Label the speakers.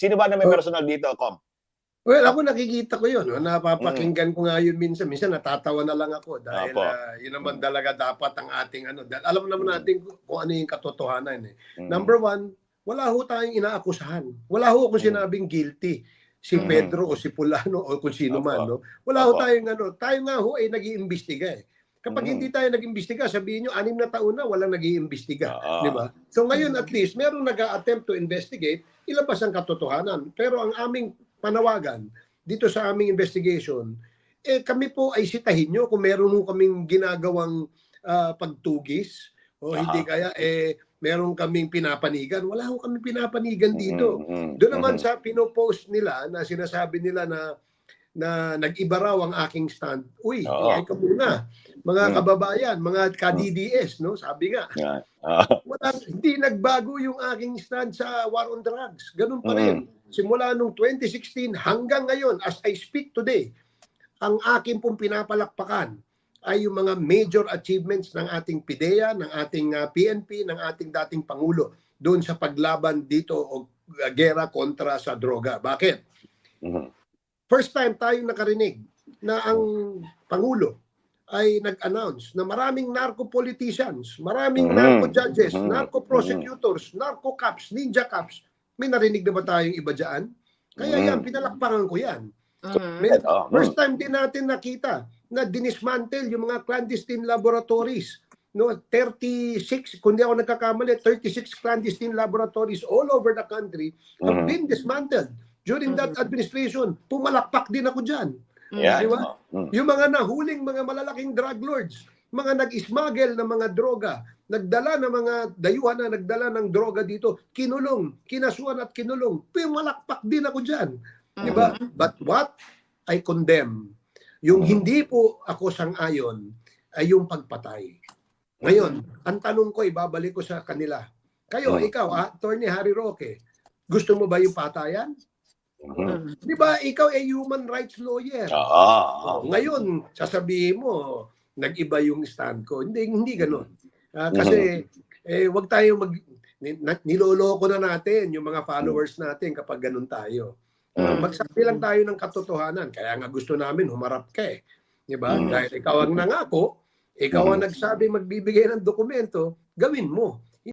Speaker 1: Sino ba na may
Speaker 2: Oh.
Speaker 1: personal dito, Kom?
Speaker 2: Well, ako nakikita ko yun. No?
Speaker 1: Mm.
Speaker 2: Napapakinggan ko nga yun minsan. Minsan natatawa na lang ako dahil
Speaker 1: Opo.
Speaker 2: yun naman talaga dapat ang ating ano. Dahil alam naman natin kung ano yung katotohanan. Eh.
Speaker 1: Mm.
Speaker 2: Number one, wala ho tayong inaakusahan. Wala ho akong sinabing guilty. Si Pedro o si Pulano o kung sino
Speaker 1: Opo.
Speaker 2: man. No? Wala ho
Speaker 1: Opo.
Speaker 2: tayong ano. Tayo nga ho ay nag-iimbestiga eh. Kapag hindi tayo nag-imbestiga, sabihin nyo, 6 na taon na walang nag-iimbestiga. Di ba? So ngayon at least, merong nag-a-attempt to investigate, ilabas ang katotohanan. Pero ang aming panawagan dito sa aming investigation, eh kami po ay sitahin nyo kung meron mo kaming ginagawang pagtugis o hindi kaya meron kaming pinapanigan. Wala ho kaming pinapanigan dito. Doon naman sa pinopost nila na sinasabi nila na nag-iba raw ang aking stand. Uy, ay ka muna. Mga kababayan, mga ka-DDS, no? Sabi nga, hindi nagbago yung aking stand sa war on drugs. Ganun pa rin. Simula nung 2016 hanggang ngayon, as I speak today, ang aking pong pinapalakpakan ay yung mga major achievements ng ating PIDEA, ng ating PNP, ng ating dating Pangulo doon sa paglaban dito o gera kontra sa droga. Bakit? First time tayong nakarinig na ang Pangulo ay nag-announce na maraming narco-politicians, maraming narco-judges, narco-prosecutors, narco-cops, ninja cops. May narinig na ba tayong iba dyan? Kaya yan, pinalakpakan ko yan. First time din natin nakita na dinismantle yung mga clandestine laboratories. No, 36, kung di ako nagkakamali, 36 clandestine laboratories all over the country have been dismantled. During that administration, pumalakpak din ako dyan.
Speaker 1: Yeah.
Speaker 2: Diba? Yung mga nahuling mga malalaking drug lords, mga nag-smuggle ng mga droga, nagdala ng mga dayuhan na nagdala ng droga dito, kinulong, kinasuhan at kinulong, pumalakpak din ako dyan. Diba? But what I condemn, yung hindi po ako sang-ayon, ay yung pagpatay. Ngayon, ang tanong ko, ibabalik ko sa kanila. Kayo, ikaw, Attorney Harry Roque, gusto mo ba yung patayan? Di ba, ikaw ay human rights lawyer. Ngayon, sasabihin mo, nag-iba yung stand ko. Hindi ganun. Kasi, wag tayo niloloko na natin yung mga followers natin kapag ganun tayo. Magsabi lang tayo ng katotohanan. Kaya nga gusto namin, humarap ka eh. Di ba? Dahil ikaw ang nangako, ikaw ang nagsabi magbibigay ng dokumento, gawin mo.